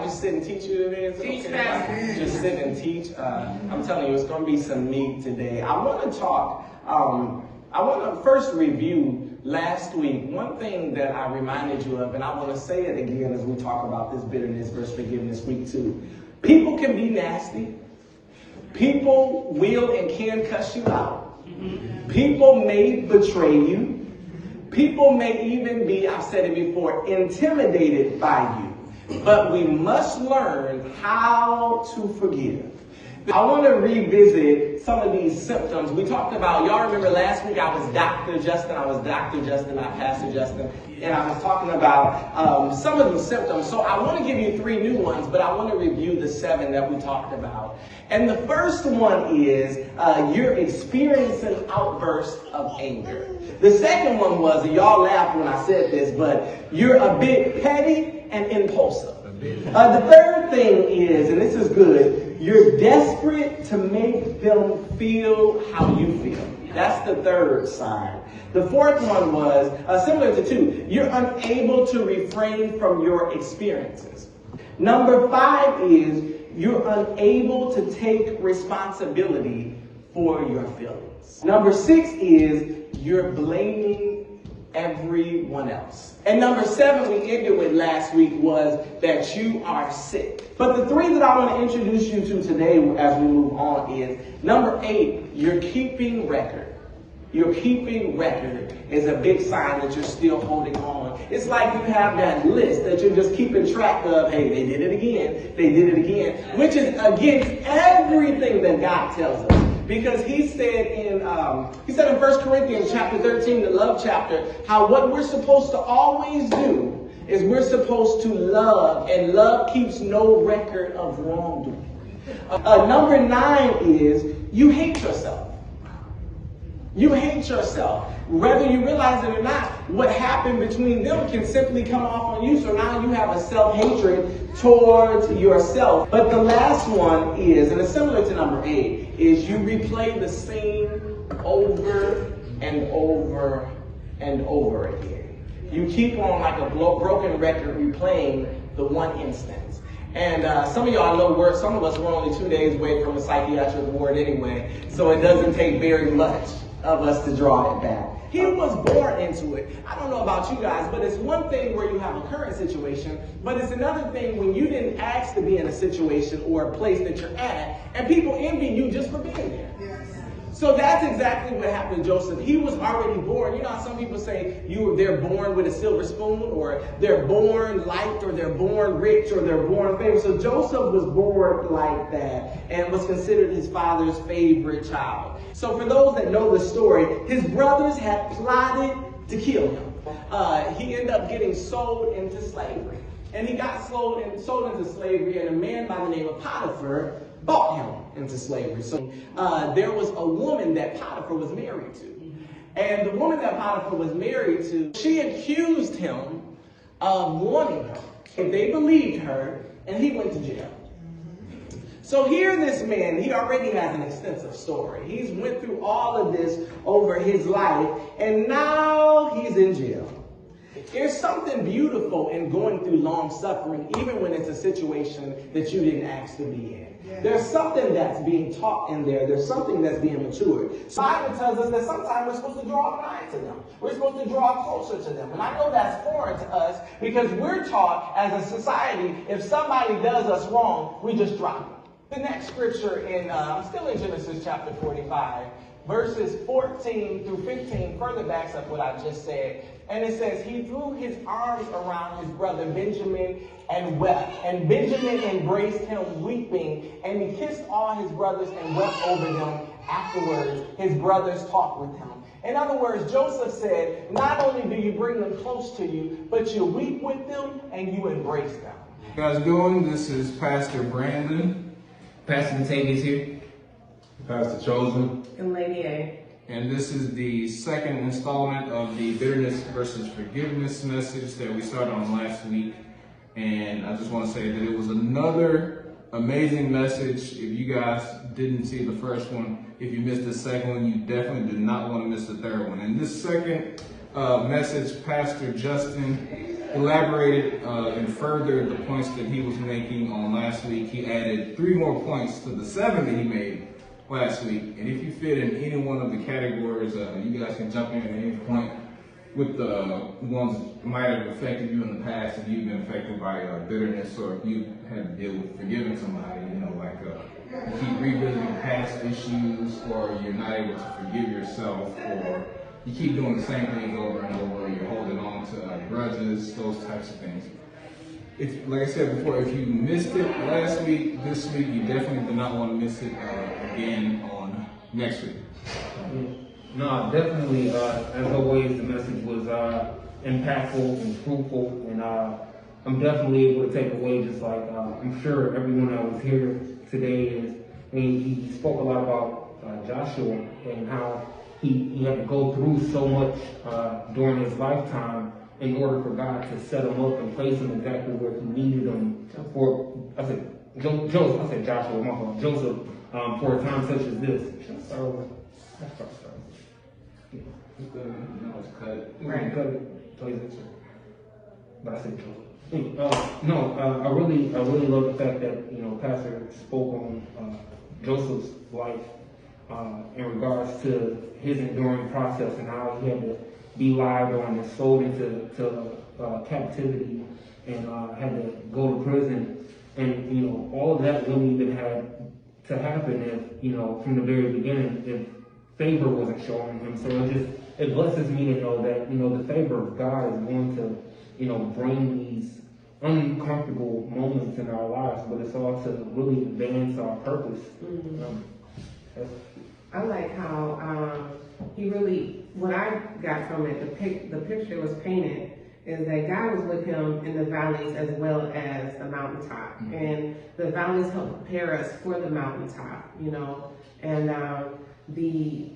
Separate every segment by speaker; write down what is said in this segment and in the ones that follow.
Speaker 1: I just sit and teach you today? Is it
Speaker 2: Teach,
Speaker 1: okay?
Speaker 2: Pastor.
Speaker 1: Just sit and teach. I'm telling you, it's going to be some meat today. I want to talk, I want to first review last week. One thing that I reminded you of, and I want to say it again as we talk about this bitterness versus forgiveness week 2. People can be nasty. People will and can cuss you out. People may betray you. People may even be, I've said it before, intimidated by you. But we must learn how to forgive. I want to revisit some of these symptoms. We talked about, y'all remember last week I was Dr. Justin, not Pastor Justin. And I was talking about some of these symptoms. So I want to give you 3 new ones, but I want to review the 7 that we talked about. And the first one is you're experiencing outbursts of anger. The second one was, and y'all laughed when I said this, but you're a bit petty and impulsive. The third thing is, and this is good, you're desperate to make them feel how you feel. That's the third sign. The fourth one was, similar to 2, you're unable to refrain from your experiences. Number 5 is, you're unable to take responsibility for your feelings. Number 6 is, you're blaming everyone else. And number 7 we ended with last week was that you are sick. But the 3 that I want to introduce you to today as we move on is, number 8, you're keeping record. Your keeping record is a big sign that you're still holding on. It's like you have that list that you're just keeping track of. Hey, they did it again. They did it again. Which is against everything that God tells us. Because he said in 1 Corinthians chapter 13, the love chapter, how what we're supposed to always do is we're supposed to love. And love keeps no record of wrongdoing. Number 9 is you hate yourself. You hate yourself. Whether you realize it or not, what happened between them can simply come off on you. So now you have a self-hatred towards yourself. But the last one is, and it's similar to number 8, is you replay the scene over and over and over again. You keep on like a broken record replaying the one instance. And some of y'all know some of us were only 2 days away from a psychiatric ward anyway. So it doesn't take very much of us to draw it back. He was born into it. I don't know about you guys, but it's one thing where you have a current situation, but it's another thing when you didn't ask to be in a situation or a place that you're at, and people envy you just for being there. Yes. So that's exactly what happened to Joseph. He was already born. You know how some people say they're born with a silver spoon, or they're born liked, or they're born rich, or they're born famous. So Joseph was born like that and was considered his father's favorite child. So for those that know the story, his brothers had plotted to kill him. He ended up getting sold into slavery. And he got sold into slavery, and a man by the name of Potiphar bought him into slavery. So there was a woman that Potiphar was married to. And the woman that Potiphar was married to, she accused him of wanting her. And they believed her, and he went to jail. So here this man, he already has an extensive story. He's went through all of this over his life, and now he's in jail. There's something beautiful in going through long suffering, even when it's a situation that you didn't ask to be in. There's something that's being taught in there. There's something that's being matured. So the Bible tells us that sometimes we're supposed to draw nigh to them. We're supposed to draw closer to them. And I know that's foreign to us because we're taught as a society, if somebody does us wrong, we just drop them. The next scripture I'm still in Genesis chapter 45, verses 14 through 15 further backs up what I just said. And it says, he threw his arms around his brother Benjamin and wept. And Benjamin embraced him weeping, and he kissed all his brothers and wept over them. Afterwards, his brothers talked with him. In other words, Joseph said, not only do you bring them close to you, but you weep with them and you embrace them.
Speaker 3: How you guys doing? This is Pastor Brandon.
Speaker 2: Pastor Natavia's here.
Speaker 3: Pastor Chosen.
Speaker 4: And Lady A.
Speaker 3: And this is the second installment of the bitterness versus forgiveness message that we started on last week. And I just want to say that it was another amazing message. If you guys didn't see the first one, if you missed the second one, you definitely did not want to miss the third one. In this second message, Pastor Justin elaborated and furthered the points that he was making on last week. He added 3 more points to the 7 that he made last week. And if you fit in any one of the categories, you guys can jump in at any point with the ones that might have affected you in the past, if you've been affected by bitterness, or if you had to deal with forgiving somebody, like you keep revisiting past issues, or you're not able to forgive yourself, or you keep doing the same things over and over, you're holding on to grudges, those types of things. If, like I said before, if you missed it last week, this week, you definitely do not want to miss it again on next week.
Speaker 2: No, definitely, as always, the message was impactful and fruitful, and I'm definitely able to take away, just like I'm sure everyone that was here today is. I mean, he spoke a lot about Joshua and how he had to go through so much during his lifetime in order for God to set him up and place him exactly where he needed him for. I said Joshua, my fault, Joseph, for a time such as this.
Speaker 3: No, it's cut.
Speaker 2: Right, cut it. But I said Joseph. I really love the fact that Pastor spoke on Joseph's life in regards to his enduring process and how he had to be lied on and sold into captivity and had to go to prison, and all of that wouldn't even have to happen if from the very beginning if favor wasn't shown him. So it blesses me to know that the favor of God is going to bring these uncomfortable moments in our lives, but it's all to really advance our purpose.
Speaker 4: I like how he really, what I got from it, the picture was painted, is that God was with him in the valleys as well as the mountaintop. Mm-hmm. And the valleys help prepare us for the mountaintop, and the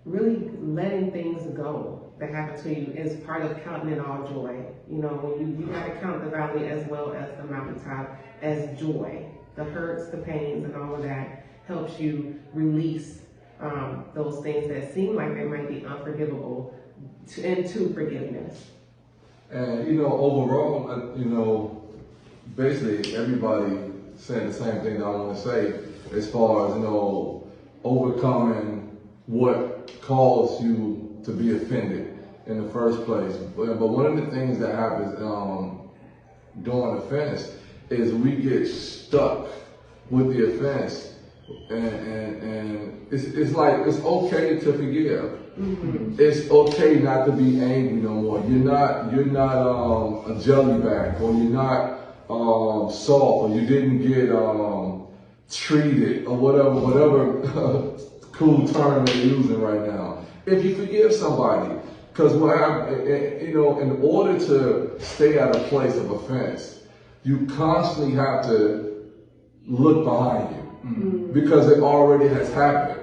Speaker 4: really letting things go that happen to you is part of counting it all joy. You got to count the valley as well as the mountaintop as joy. The hurts, the pains, and all of that helps you release those things that seem like they might be unforgivable into forgiveness.
Speaker 5: And overall, basically everybody saying the same thing that I want to say as far as overcoming what caused you to be offended in the first place. But one of the things that happens during offense is we get stuck with the offense, and it's like it's okay to forgive. Mm-hmm. It's okay not to be angry no more. You're not a jelly bag, or you're not soft, or you didn't get treated, or whatever cool term they're using right now. If you forgive somebody, because in order to stay at a place of offense, you constantly have to look behind you. Mm-hmm. Because it already has happened.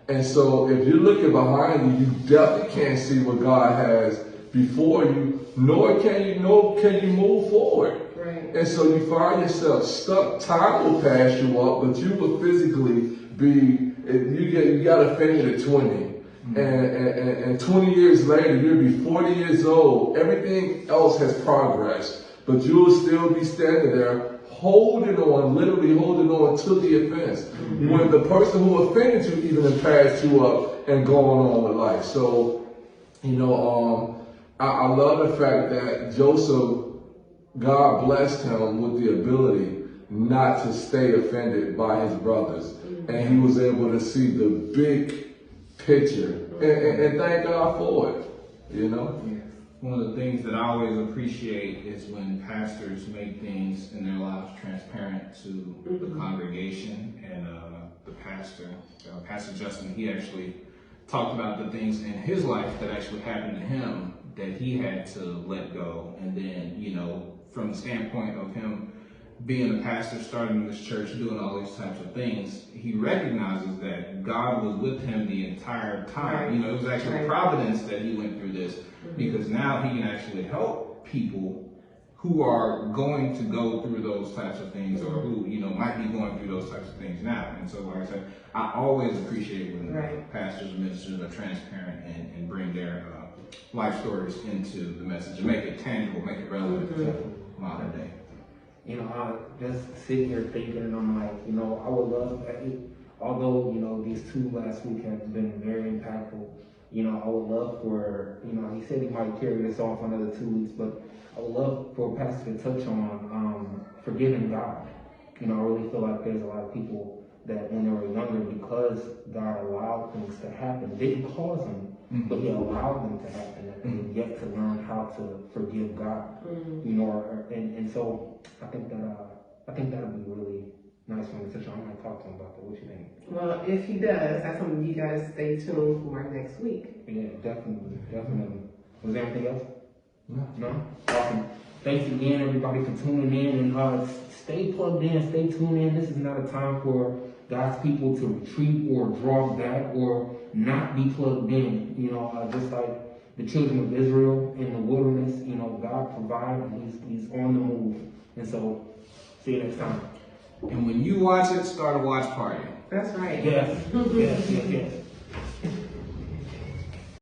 Speaker 5: And so if you're looking behind you, you definitely can't see what God has before you, nor can you move forward. Right. And so you find yourself stuck. Time will pass you up, but you will physically you got offended at 20. Mm-hmm. And 20 years later, you'll be 40 years old. Everything else has progressed, but you'll still be standing there literally holding on to the offense. Mm-hmm. When the person who offended you even passed you up and going on with life. So, I love the fact that Joseph, God blessed him with the ability not to stay offended by his brothers. Mm-hmm. And he was able to see the big picture and thank God for it,
Speaker 3: Yeah. One of the things that I always appreciate is when pastors make things in their lives transparent to mm-hmm. the congregation. And the pastor, Pastor Justin, he actually talked about the things in his life that actually happened to him that he had to let go. And then, from the standpoint of him being a pastor, starting this church, doing all these types of things, he recognizes that God was with him the entire time. Right. It was actually providence that he went through this, mm-hmm. because now he can actually help people who are going to go through those types of things, or who, might be going through those types of things now. And so, like I said, I always appreciate when pastors and ministers are transparent and bring their life stories into the message and make it tangible, make it relevant to modern day.
Speaker 2: You know, I just sitting here thinking, and I'm like, you know, I would love, although, you know, these 2 last week have been very impactful, you know, I would love for, you know, he said he might carry this off another 2 weeks, but I would love for Pastor to touch on forgiving God. You know, I really feel like there's a lot of people that when they were younger, because God allowed things to happen, didn't cause them, but He allowed them to happen, and they yet to learn how to forgive God. You know, and so I think that'll be really nice for him to touch on. I might talk to him about that. What you think?
Speaker 4: Well, if he does, that's something you gotta stay tuned for next week.
Speaker 2: Yeah, definitely. Was there anything else? No? Awesome. Thanks again, everybody, for tuning in, and stay plugged in, stay tuned in. This is not a time for God's people to retreat or draw back or not be plugged in. You know, just like the children of Israel in the wilderness, you know, God provided, He's on the move. And so, see you next time.
Speaker 3: And when you watch it, start a watch party.
Speaker 4: That's right.
Speaker 2: Yes.